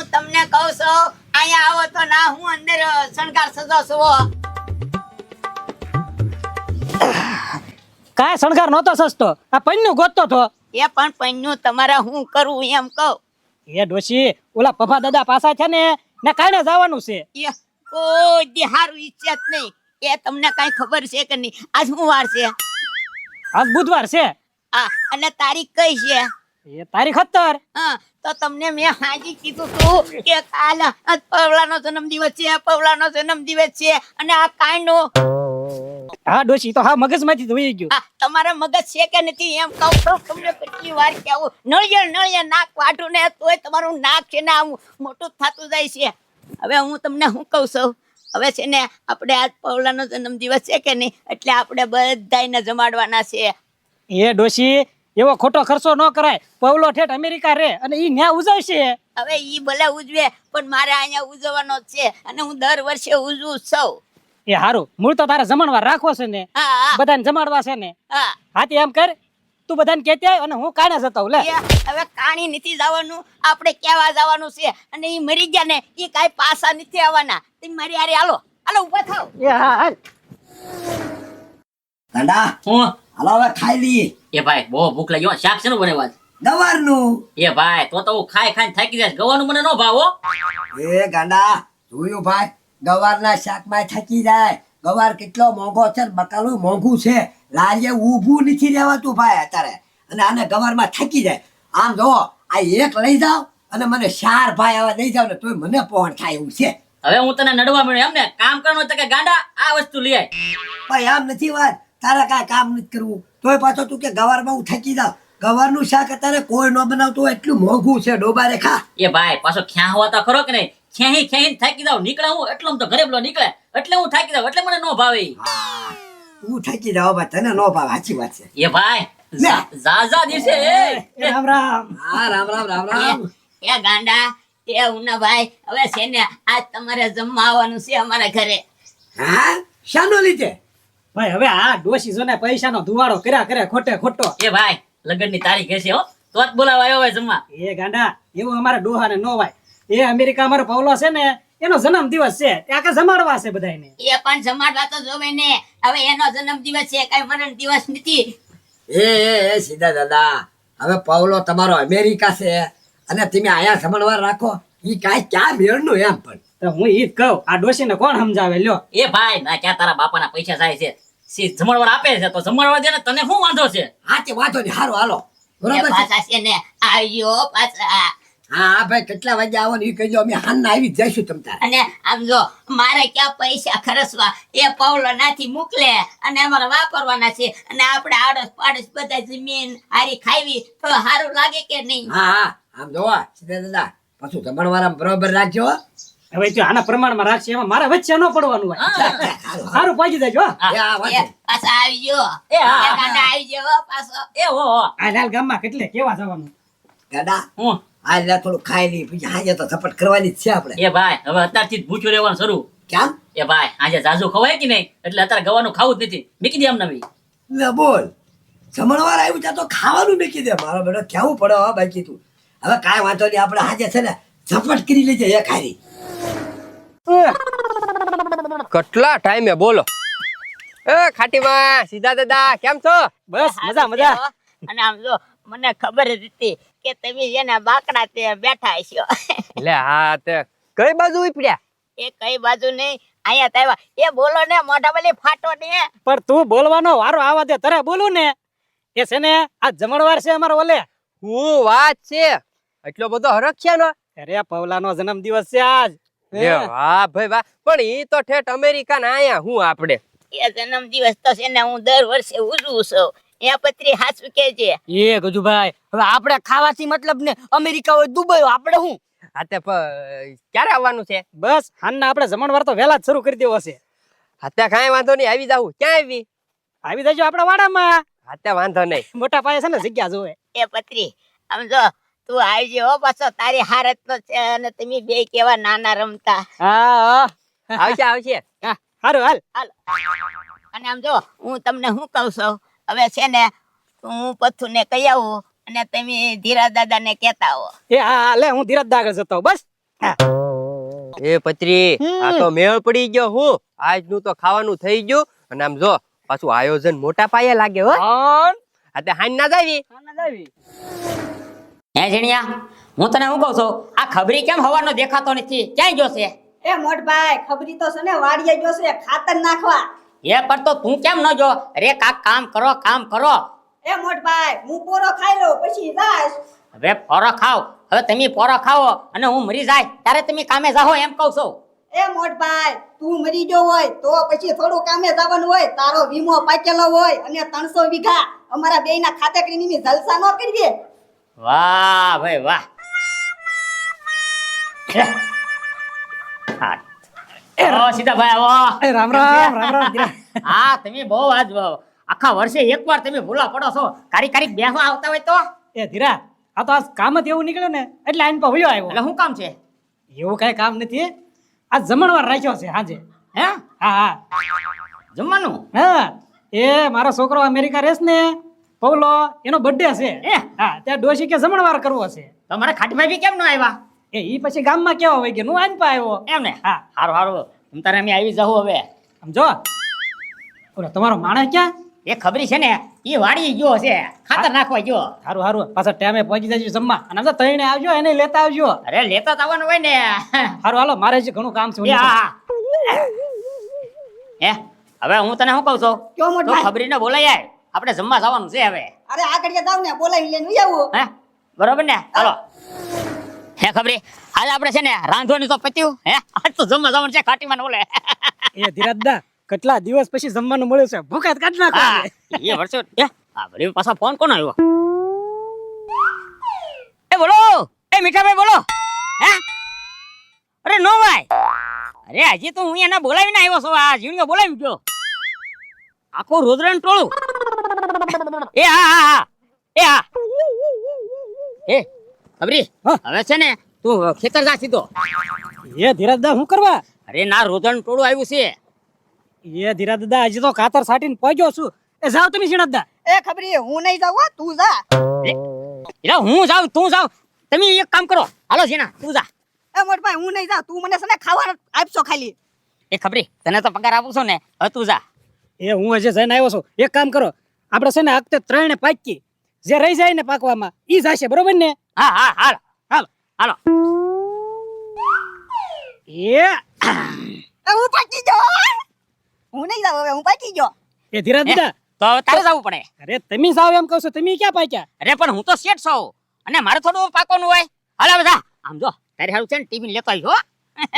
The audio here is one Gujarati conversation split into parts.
હું તમને કહું છું અહીંયા આવો તો ના હું અંદર શણગાર સજો છું. કાંઈ શણગાર નહોતો સસ્તો, આ પન્નું ગોતતો તો. એ પણ પન્યું તમારે હું કરું એમ કહું. એ ડોશી ઓલા પપ્પા દાદા પાસા છે ને કાંઈ જવાનું છે. એ કોઈ દી હારું ઈચ્છે જ નહીં. એ તમને કઈ ખબર છે કે નહીં? આજ શું વાર છે? આજ બુધવાર છે. હા, અને તારીખ કઈ છે? એ તારીખ 17. હા, તો તમને મેં હાજી કીધું તું કે કાલ પવલાનો જન્મદિવસ છે, પવલાનો જન્મદિવસ છે. અને આ કાંઈનો હા ડોશી તો હા મગજમાંથી ધોઈ ગયું. તમારા મગજ છે કે નથી એમ કહું તો તમને કેટલી વાર કહેવું. નળિયા નાક વાઢું ને તોય તમારું નાક છે ને આમ મોટું થતું જાય છે. હવે હું તમને શું કહું છું, હવે છે ને આપણે આજ પવલાનો જન્મદિવસ છે કે નહીં, એટલે આપણે બધાને જમાડવાના છે. એ ડોશી એવો ખોટો ખર્ચો ન કરાય. પવલો ઠેઠ અમેરિકા રે અને ઈ ન્યા ઉજવશે. હવે ઈ ભલે ઉજવે પણ મારે અહીંયા ઉજવવાનો જ છે અને હું દર વર્ષે ઉજવું છું. એ હારું, મૂળ તો તારે જમણવાર રાખવો છે ને, હા બધાને જમાડવા છે ને. હા, હાથી એમ કર, તું બધાને કહેતી આવ અને હું કાણે જતો લે. હવે કાણી નથી જવાનું, આપણે કેવા જવાનું છે. અને ઈ મરી ગયા ને ઈ કાઈ પાછા નથી આવવાના. તમે મારી હારે હાલો ઊભા થાવ. એ હા હાલ. ગાંડા હું હાલો હવે ખાઈ લઈએ. એ ભાઈ બહુ ભૂખ લાગી હો. શાક શેનું બનાવ્યું આજ? ગવારનું. એ ભાઈ તો હું ખાઈ ખાઈને થાકી જાય. ગવાનું મને ન ભાવો. એ ગાંડા જોયું ભાઈ, ગવારના શાકમાં થાકી જાય. ગવાર કેટલો મોંઘો છે, બકાલું મોંઘું છે. લારીએ ઊભું નથી રહેવાતું ભાઈ અત્યારે. અને આને ગવારમાં થાકી જાય. આમ જો આ એક લઈ જાવ અને મને 4 ભાઈ આવા લઈ જાવ ને તોય મને પહોંચ થાય એવું છે. હવે હું તને નડવા મળ્યો એમ ને? કામ કરવાનું તો કે ગાંડા આ વસ્તુ લઈ આય. ભાઈ આમ નથી વાત, તારે કાંઈ કામ નથી કરવું તોય પાછો તું કે ગવારમાં હું થાકી જાવ. ગવારનું શાક અત્યારે કોઈ ન બનાવતું હોય એટલું મોંઘું છે. ડોબારે ખા. એ ભાઈ પાછો ખ્યા હોવા તો ખરો કે નહીં? ખેહી થાકી જાવ. નીકળે હું એટલે તો ઘરે પેલો નીકળે એટલે હું થાકી જાવ એટલે મને ન ભાવે. હું થાકી જાવ ભાઈ, તને નો ભાવ. સાચી વાત છે. એ ભાઈ ઝાઝા દિવસે રામ રામ. હા રામ રામ રામ રામ. એ ગાંડા એ ઉના ભાઈ, હવે છે ને આજ તમારે જમવા આવવાનું છે અમારા ઘરે. હા શાનો લીધે? ભાઈ હવે આ ડોશી જો ને પૈસાનો ધુવાડો કર્યા કરે ખોટે ખોટો. એ ભાઈ લગ્નની તારીખ હશે હો તો જ બોલાવા આવ્યો હોય જમવા. એ ગાંડા એવું અમારા ડોહાને નો વાય. એ અમેરિકા અમારો પવલો છે ને એનો જન્મ દિવસ છે, ત્યાં કે જમાડવા છે બધાને. એ પણ જમાડવા તો જોવે ને. હવે એનો જન્મદિવસ છે, કઈ મરણ દિવસ નથી. એ સીધા દાદા, હવે પૌલો તમારો અમેરિકા છે અને તમે આયા સમણવાર રાખો ઈ કાંઈ ક્યાં મેળનું એમ. પણ તો હું ઈ જ કહું, આ ડોશીને કોણ સમજાવે લ્યો. એ ભાઈ ના ક્યાં તારા બાપાના પૈસા જાય છે? જમણવાર આપે છે તો જમણવાર દે ને, તને શું વાંધો છે? હા તે વાંધો નહીં, હારું હાલો એ બરોબર છે. પાછા છે ને આવ્યો પાછા. હા ભાઈ કેટલા વાગે આવો ને ઈ કહી દો, અમે હાલના આવી જ જઈશું તમ તારે. અને આમ જો મારે ક્યાં પૈસા ખર્ચવા, એ પૌલો નાથી મોકલે અને અમારે વાપરવાના છે. અને આપણે આડોશ પાડોશ બધા જમીન હારી ખાવી તો સારું લાગે કે નહીં? હા હા આમ જોવા સીધા દાદા પાછું જમણવાર આમ બરોબર રાખજો હો. હવે જો આના પ્રમાણમાં રાખશે, એમાં મારા વચ્ચે ન પડવાનું હોય. હારું, સારું પાછી દેજો. એ આ વાત એ છે. પાછા આવ્યો. એ હા, એ ગાંડા આવજો હો પાછો. એ હો આ લાલ ગામમાં કેટલે કેવા જવાનું. દાદા હું આ લે થોડું ખાઈ લઈ પછી હાજે તો ઝપટ કરવાની જ છે આપણે. એ ભાઈ હવે અત્યારથી જ ભૂખ્યું રહેવાનું શરૂ. કેમ? એ ભાઈ આજે ઝાઝુ ખવાય કે નહીં એટલે અત્યારે ગવાનું ખાવું જ નથી. મૂકી દે એમને ભાઈ. લે બોલ, જમણવાર આવ્યું ત્યાં તો ખાવાનું મૂકી દે. મારો બેટો કેવું પડે હો બાકી તું. હવે કાંઈ વાંધો નહીં, આપણે હાજે છે ને ઝપટ કરી લેજે એક હારી. કેટલા ટાઈમે બોલો. એ ખાટીમાં સીધા દાદા કેમ છો? બસ મજા મજા. અને આમ જો મને ખબર જ હતી કે તમે એના બાકડા તે બેઠા હશો. લે હા તે કઈ બાજુ ઉપડ્યા? એ કઈ બાજુ નહીં, અહીંયા તાવ્યા. એ બોલો ને મોઢા બલી ફાટો ને. પણ તું બોલવાનો વારો આવા દે, તારે બોલું ને. એ છે ને આ જમણવાર છે અમારો ઓલે. હું વાત છે એટલો બધો હરખ્યા નો. અરે પવલાનો જન્મ દિવસ છે આજ. એ વાહ ભાઈ વાહ, પણ ઈ તો ઠેઠ અમેરિકા ના આયા હું આપણે. એ જન્મ દિવસ તો છે ને હું દર વર્ષે ઉજવું છું. એ પત્રી હાચું કે છે. એ ગજુભાઈ હવે આપણે ખાવાથી મતલબ ને અમેરિકા હોય દુબઈ હોય આપણે હું હા તે ક્યારે આવવાનું છે? બસ હાલના આપણે જમણવાર તો વહેલા જ શરૂ કરી દેવો છે. હા તે કાંઈ વાંધો નહીં, આવી જાવું. ક્યાં આવી? આવી જજો આપણા વાડામાં. હા તે વાંધો નહીં. મોટા પાયે છે ને જગ્યા જોવે. એ પત્રી આમ જો તું આવજે હો પાછો. તારી હારત તો છે અને તમે બે કેવા નાના રમતા. હા આવશે આવશે. હા સારું હાલ. હાલો. અને આમ જો હું તમને શું કહું છું, હવે છે ને હું પથ્થુ ને કહી આવું અને તમે ધીરા દાદા ને કેતા હો. એ હા લે હું ધીરજ દાગર જતો બસ. એ પત્રી આ તો મેળ પડી ગયો હું આજનું તો ખાવાનું થઈ ગયું અને આમ જો પાછું આયોજન મોટા પાયે લાગે હો આ તે હાન ના જાવી હે જીણિયા હું તને શું કહું છું આ ખબરી કેમ હવાનો દેખાતો નથી ક્યાંય ગયો છે એ મોટભાઈ ખબરી તો છે ને વાડીએ ગયો છે ખાતર નાખવા. એ પર તો તું કેમ ન જો અરે કામ કરો એ મોટભાઈ હું પોરો ખાઈ લઉં પછી જાશ. હવે પોરો ખાવ હવે તમે પોરો ખાવો અને હું મરી જાય ત્યારે તમે કામે જાઓ એમ કહું છું એ મોટભાઈ તું મરી ગયો હોય તો પછી થોડું કામે જવાનું હોય. તારો વીમો પાકેલો હોય અને 300 વીઘા અમારા બેયના ખાતે કરીને જલસા ન કરીએ. વાહ ભાઈ વાહ સીતાભાઈ આવો એ રામ રામ રામ રામ દીરા. હા તમે બહુ આજ આખા વર્ષે એકવાર તમે ભૂલા પડો છો કારી બેસવા આવતા હોય તો એ ધીરા આ તો આજ કામ જ એવું નીકળ્યું ને એટલે આઈન પર વયો આવ્યો. એટલે શું કામ છે એવું કઈ કામ નથી આ જમણવાર રાખ્યો છે હાજે. હે હા હા જમવાનું હા એ મારો છોકરો અમેરિકા રહેશ ને પૌલો એનો બર્થડે છે. હા ત્યાં ડોશી કે જમણવાર કરવો છે. તમારે ખાટીભાઈ બી કેમ ન આવ્યા એ ઈ પછી ગામમાં કેવા હોય કે નું આઈન પર આવ્યો. એમ ને હા હારું તમ તારે અમે આવી જાઉં હવે સમજો ઓલો તમારો માણસ ક્યાં? એ ખબરી છે ને ઈ વાડી ગયો છે ખાતર નાખવા ગયો હારું હારું પાછા ટાઈમે પહોંચી જજો જમવા અને આમ તો તઈને આવજો એને લેતા આવજો. અરે લેતા જ આવવાનું હોય ને હારું હાલો મારે હજી ઘણું કામ છે. એ હા હે હવે હું તને શું કહું છું કયો તો મોટભાઈ? ખબરીને બોલાય આય આપણે જમવા જવાનું છે હવે અરે આગળ જાવ ને બોલાવી લઈને આવું. હે બરોબર ને હાલો હે ખબરી હાલ આપણે છે ને રાંધવાની તો પત્યું હે આજ તો જમવા જવાનું છે ખાટીમાં ને ઓલે એ ધીરજદા કેટલા દિવસ પછી જમવાનું મળ્યું છે ભૂખાત કાઢ નાખો. હા એ વર્ષો એ આ વળી પાછા ફોન કોણ આવ્યો એ બોલો એ મીઠાભાઈ બોલો હે અરે નો ભાઈ અરે હજી તો હું એને બોલાવીને આવ્યો છું આ જીણીઓ બોલાવી ગયો આખું રુદ્રન ટોળું એ હા એ હા એ ખબરી હા. હવે છે ને તું ખેતર જા સીધો એ ધીરજદા શું કરવા? અરે ના રુદ્રન ટોળું આવ્યું છે એ ધીરજદા હજી તો ખાતર સાટીને પહોંચ્યો છું. એ જાવ તમે ઝીણદા. એ ખબરી હું નહીં જાઉં હો, તું જા. એટલે હું જાઉં તું જાવ તમે એક કામ કરો હાલો જીણા તું જા એ મોટભાઈ હું નહીં જાઉં. તું મને છે ને ખાવા આપશો ખાલી. એ ખબરી તને તો પગાર આપું છું ને હવે તું જા એ હું હજી જઈને આવ્યો છું. એક કામ કરો આપણે છે ને આખતે ત્રણે પાકી જે રહી જાય ને પાકવામાં ઈ જશે બરોબર ને? હા હાલો હાલો એ હું પાકી ગયો. હું નહીં જાઉં હવે હું પાકી ગયો. એ ધીરજદા તો હવે તારે જવું પડે અરે તમે જાવ એમ કહો છો તમે ક્યાં પાક્યા? અરે પણ હું તો શેઠ છું અને મારે થોડું પાકવાનું હોય હાલો બધા આમ જો તારે હારું છે ને ટિફિન લેતો આવ્યો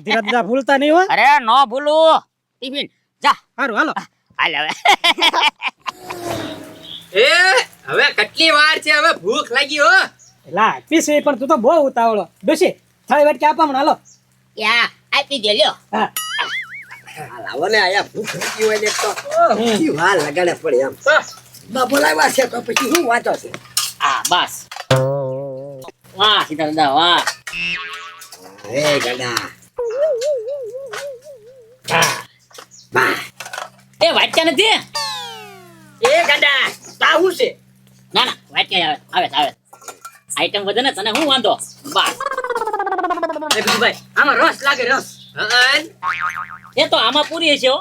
ધીરજદા ભૂલતા નહીં હો. અરે ન ભૂલું ટિફિન જા સારું હાલો. હાલ હવે એ હવે કેટલી વાર છે હવે ભૂખ લાગી હો. લા પીસી પણ તું તો બહુ ઉતાવળો. ડોશી થાળી વાટકી આપા મને હાલો. યા આપી દે લ્યો હા લાવો ને આયા ભૂખ લાગી હોય ને તો પછી વાર લગાડે પડે એમ બા બોલાવ્યા છે તો પછી શું વાંચો છે? આ બસ વાહ સીતા દાદા વાહ હે ગડા બા એ વાટક્યા નથી એ ગાડા તાહુ છે. ના ના વાટક્યા આવે આઈટમ વધે ને તને શું વાંધો બસ એ ભાઈ આમાં રસ લાગે રસ. એ તો આમાં પૂરી હશે હો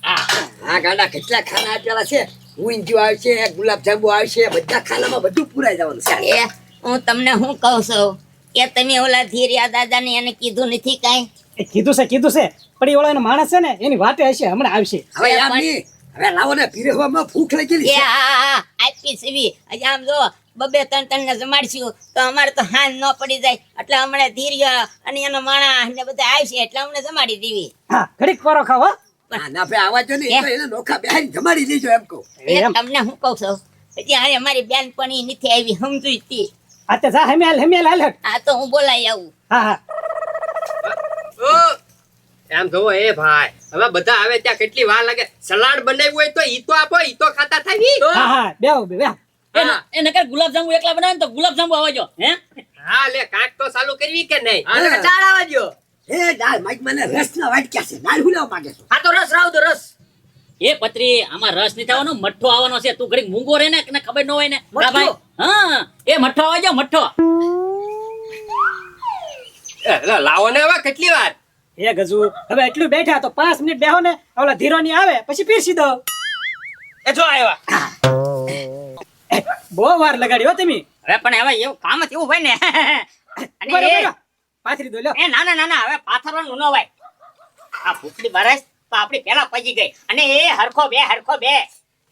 હા ગાડા કેટલા ખાના આપેલા છે ઊંધિયું આવશે ગુલાબ જાંબુ આવશે બધા ખાનામાં બધું પુરાઈ જવાનું છે. એ હું તમને શું કહું છું કે તમે ઓલા ધીરિયા દાદાને એને કીધું નથી કાંઈ? એ કીધું છે પણ એ ઓલા એનો માણસ છે ને એની વાતે હશે હમણાં આવશે. હવે યાર નહીં હવે લાવો ને પીરસવામાં ભૂખ લાગેલી એ છે. હા આપી સીવી હજી આમ જો 2-3 ને જમાડશું તો અમારે તો હાન ન પડી જાય એટલે હમણાં ધીરિયા અને એનો માણા ને બધા આવશે એટલે અમને જમાડી દેવી. હા ઘડીક કોરો ખાવ હો. ના ભાઈ આવા જો ને એ તો એને નોખા બેહારી જમાડી દેજો એમ કહું. એ એમ. તમને હું કહું છું હજી હારે અમારી બેનપણી નથી આવી સમજુઈ તી. આ તે જા હેમેલ હાલ. આ તો હું બોલાઈ આવું. હા એમ જોવો એ ભાઈ હવે બધા આવે ત્યાં કેટલી વાર લાગે સલાડ બનાવ્યું હોય તો ઈ તો આપો ઈ તો ખાતા થાય હા બેહો બેહો. એ નકર ગુલાબજાંબુ એકલા બનાવે ને તો ગુલાબજાંબુ આવજો હે હા લે કાંક તો ચાલુ કરવી કે નહીં ચાલ આવવા દ્યો. એ દાળ માઈક મને રસના વાટક્યા છે દાળ હું લેવા માંગે છો? આ તો રસ રાવ તો રસ. એ પત્રી આમાં રસ નથી આવવાનો મઠ્ઠો આવવાનો છે તું ઘડીક મૂંગો રહે ને કે ખબર ન હોય ને મઠ્ઠો? ભાઈ હા એ મઠ્ઠો આવજો મઠ્ઠો એ લાવો ને હવે કેટલી વાર એ ગજુ હવે એટલું બેઠા તો 5 મિનિટ બેહો ને ઓલા ધીરો ની આવે પછી પીરસી દો. એ જો આવ્યા બહુ વાર લગાડી હો તમે. હવે પણ હવે એવું કામ જ એવું હોય ને અને બરાબર, એ બરાબર. પાથરી દો લ્યો. એ ના ના ના ના હવે પાથરવાનું ન હોય આ ભૂખડી બરસ તો આપણી પેલા પજી ગઈ અને એ હરખો બે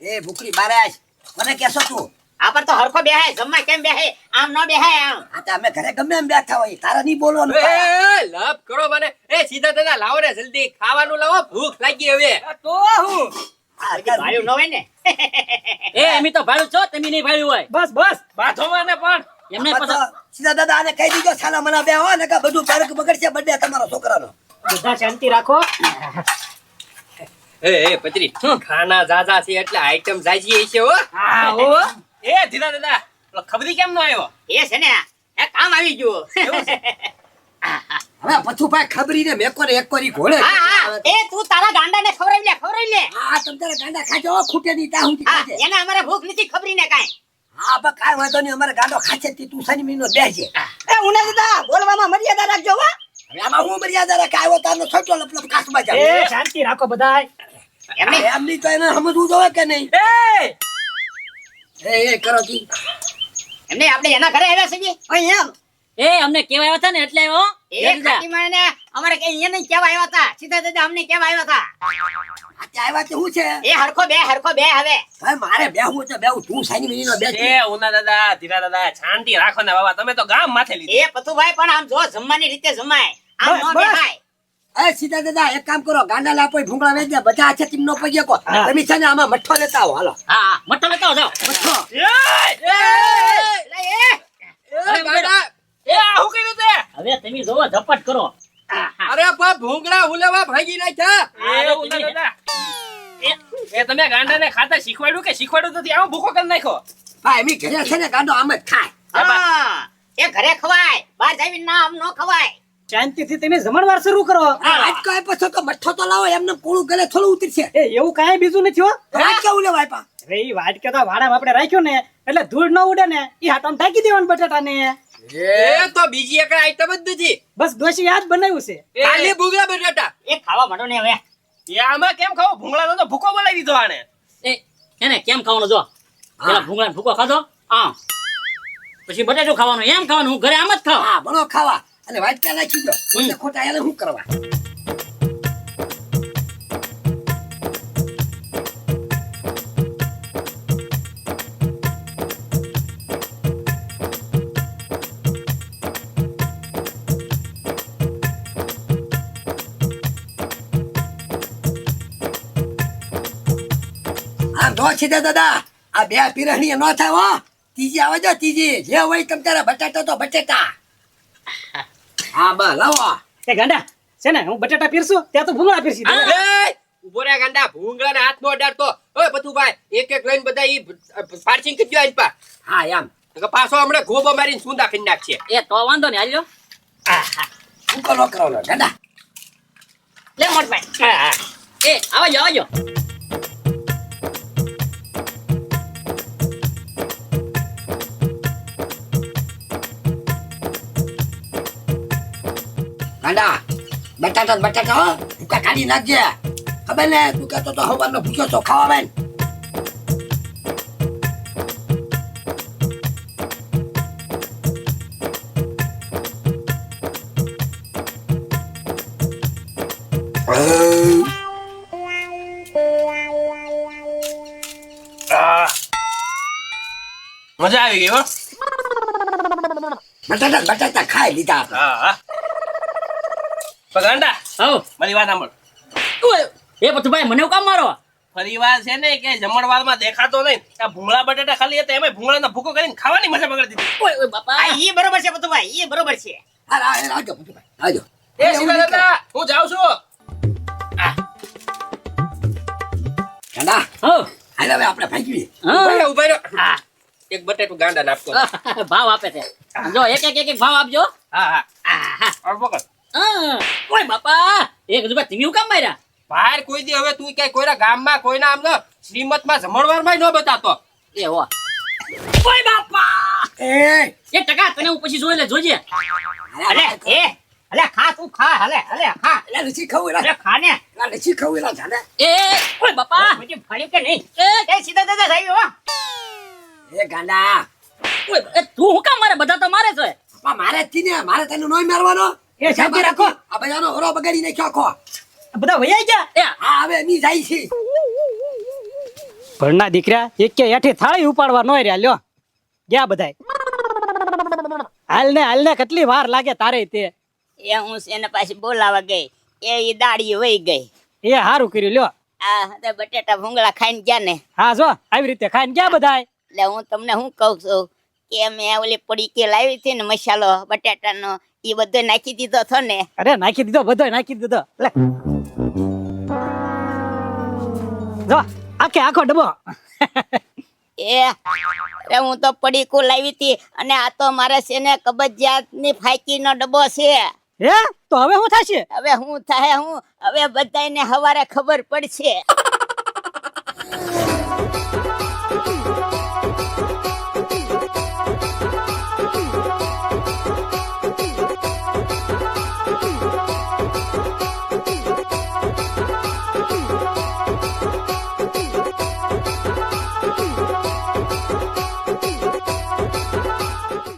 એ ભૂખરી બારાજ મને કેસો તું આ પર તો હરખો બેહાય જમવા કેમ બેહાય આમ ન બેહાય આમ આ તો અમે ઘરે ગમે એમ બેઠા હોય તારા નહીં બોલવાનું એ લાભ કરો મને એ સીધા દાદા લાવો ને જલ્દી ખાવાનું લાવો ભૂખ લાગી હવે તો હું આ કાંઈ ભાડ્યું ન હોય ને એ એમી તો ભાડું છો તમે નહીં ભાડ્યું હોય બસ બસ બાથોમાં ને પણ એમને આ તો સીધા દાદા આને કહી દીધો સાલા મને બે હો ને કે બધું પારક બગડશે બર્થડે તમારો છોકરાનો બધા શાંતિ રાખો. એ પત્રી ખાના જાજા છે એટલે આઈટમ જાજી છે હો હા હો એ ધીરા દાદા પેલો ખબરી કેમ નો આવ્યો એ છે ને એ કામ આવી ગયું હવે પછું ભાઈ ખબરી ને મેકો ને એક કોરી ઘોડે હા હા એ તું તારા ગાંડાને ખવડાવી લે હા તમ તારે ગાંડા ખાજો હો, ખૂટે નહીં તા હું હા ખાજે એને અમારે ભૂખ નથી ખબરી ને કાંઈ હા બા કાંઈ વાંધો નહીં અમારે ગાંડો ખાશે તે તું શનિ મહિનો બેસજે એ ઉના દાદા બોલવામાં મર્યાદા રાખજો હો. હવે આમાં હું મર્યાદા રાખે આવ્યો તારનો છોટો લપલપ કાચમાં એ જાવ શાંતિ રાખો બધાય. એમને એમની તો એને સમજવું જોઈએ કે નહીં એ કરો જી એમને આપણે એના ઘરે આવ્યા છીએ અહીં એમ એ અમને કેવા આવ્યા હતા ને એટલે આવ્યો એ ખાટીમાં ને અમારે કઈ અહીંયા નહીં કેવા આવ્યા હતા સીધા દાદા અમને કેવા આવ્યા હતા આજે આવ્યા તે શું છે એ હરખો બે હવે ભાઈ મારે બેહવું છે બેહવું તું શનિ મહિનો બેસ એ ઉના દાદા ધીરા દાદા શાંતિ રાખો ને બાબા તમે તો ગામ માથે લીધી એ પતુભાઈ પણ આમ જો જમવાની રીતે જમાય આમ બસ, ન બસ. બેહાય એ સીધા દાદા એક કામ કરો ગાંડા લાપો ભૂંગળા વેચ દે બધા છે તીમ નો પગે કો હા. તમે છે ને આમાં મઠ્ઠો લેતા આવો હાલો હા મઠ્ઠો લેતા જાઓ મઠ્ઠો હવે તમે જોવો ઝપટ કરો અરે બા ભૂંગળા હુલેવા ભાગી નાખ્યા એ ઉના દાદા એ તમે ગાંડાને ખાતા શીખવાડ્યું કે શીખવાડ્યું નથી આવો ભૂખો કરી નાખ્યો ભાઈ એમી ઘરે છે ને ગાંડો આમ જ ખાય હા એ ઘરે ખવાય બહાર જઈને ના આમ ન ખવાય શાંતિથી તમે જમણવાર શરૂ કરો. આજ કહે પછી તો મઠ્ઠો તો લાવો એમને કોળું ગલે થોડું ઉતરશે એ એવું કાંઈ બીજું નથી હો. આજ કેવું લેવાય પા હવે ઈ વાટકે તો વાડામાં આપણે રાખ્યો ને એટલે ધૂળ ન ઉડે ને ઈ હાથમાં ઢાંકી દેવાનું બટાટાને. એ તો બીજી એક આઈટમ જ નથી બસ ડોશી આ જ બનાવ્યું છે. ખાલી ભૂંગળા બટાટા એ ખાવા માંડો ને હવે એ આમાં કેમ ખાવ ભૂંગળાનો તો ભૂકો બોલાવી દીધો આને એ એને કેમ ખાવાનું જો પેલા ભૂંગળા ભૂકો ખાધો આમ પછી બટાટું ખાવાનું એમ ખાવાનું હું ઘરે આમ જ ખાવ હા બનો ખાવા અને વાટકા નાખી દો ખોટે ખોટા એને શું કરવા આમ નો છે દાદા આ બે પીરહણી નો થાય હો ત્રીજી આવે જો ત્રીજી જે હોય તમ તારા બટાટા તો બટેટા હા બા લાવો એ ગાંડા છે ને હું બટાટા પીરસું ત્યાં તો ભૂંગળા પીરસી દઉં. એ ઉભો રે ગાંડા ભૂંગળાને હાથ નો અડાડતો ઓય પતુભાઈ એક એક લઈને બધા ઈ પાર્સિંગ કરી દો આજ પા હા એમ તો પાછો હમણે ગોબો મારીને સુંદા કરી નાખશે એ તો વાંધો નહીં હાલ્યો શું કરો કરો ગાંડા લે મોટભાઈ એ આવજો ગાંડા બટાટા બટાટા હો ભૂકા કાઢી નાખજે ખબર ને તું કહેતો તો હવાનો ભૂખ્યો છો ખાવા બેન મજા આવી ગઈ હો બટાટા બટાટા ખાઈ લીધા આપણે. હા પણ ગાંડા આવ મારી વાત સાંભળ એ પતુભાઈ મને કામ મારો ફરીવાર છે ને કે જમણવારમાં દેખાતો નહીં આ ભૂંગળા બટાટા ખાલી હતા એમાં ભૂંગળાનો ભૂકો કરીને ખાવાની મજા બગાડી દીધી ઓય ઓય બાપા આ ઈ બરોબર છે પતુભાઈ ઈ બરોબર છે આવજો ભૂતુભાઈ, આવજો એ સીધા દાદા હું જાઉં છું ગાંડા હો હાલ હવે આપણે ભાગીએ હા ઉભા રહ્યો હા એક બટેટું ગાંડા નાખતો ભાવ આપે છે જો એક ભાવ આપજો હા હા અડબો કર ઓય બાપા એક રૂપિયા તમે હું કામ માર્યા બહાર કોઈ દી હવે તું કઈ કોઈના ગામમાં કોઈના આમ શ્રીમતમાં જમણવારમાં ન બતાતો એ હો ઓય બાપા એ એ ટકા તને હું પછી જોઈ લે જોજે અલે એ ખા હાલે હાલે ખા એટલે નથી ખાવું અરે ખા ને એટલે નથી ખાવું એટલે જાને એ ઓય બાપા પછી ફળ્યું કે નહીં એ સીધા દાદા થઈ ગયો એ ગાંડા ઓય એ તું હું કામ મારે બધા તો મારે છે પપ્પા મારે જ થી ને મારે તને નોય મારવાનો એ શાંતિ રાખો. આ બધાનો હરો બગાડી નાખ્યો આખો બધા વૈયા ગયા એ હા હવે એની જાય છે ભણના દીકરા એક કે હેઠી થાળી ઉપાડવા નોય રહ્યા લ્યો ગયા બધાય હાલ ને કેટલી વાર લાગે તારે તે એ હું એને પાછી બોલાવા ગઈ એ દાડી વહી ગઈ એ હારું કર્યું લ્યો આ તે બટેટા ભૂંગળા ખાઈને ગયા ને હા જો આવી રીતે ખાઈને ગયા બધાય એટલે હું તમને શું કહું છું કે મેં ઓલી પડી કે લાવી હતી ને મસાલો બટાટાનો એ બધો નાખી દીધો હતો ને અરે નાખી દીધો બધો નાખી દીધો લે જો આખો ડબ્બો અરે હું તો પડીકું લાવી હતી અને આ તો મારે છે ને કબજિયાતની ફાંકીનો ડબ્બો છે હે તો હવે શું થશે હવે હું થાય હું હવે બધાયને હવારે ખબર પડશે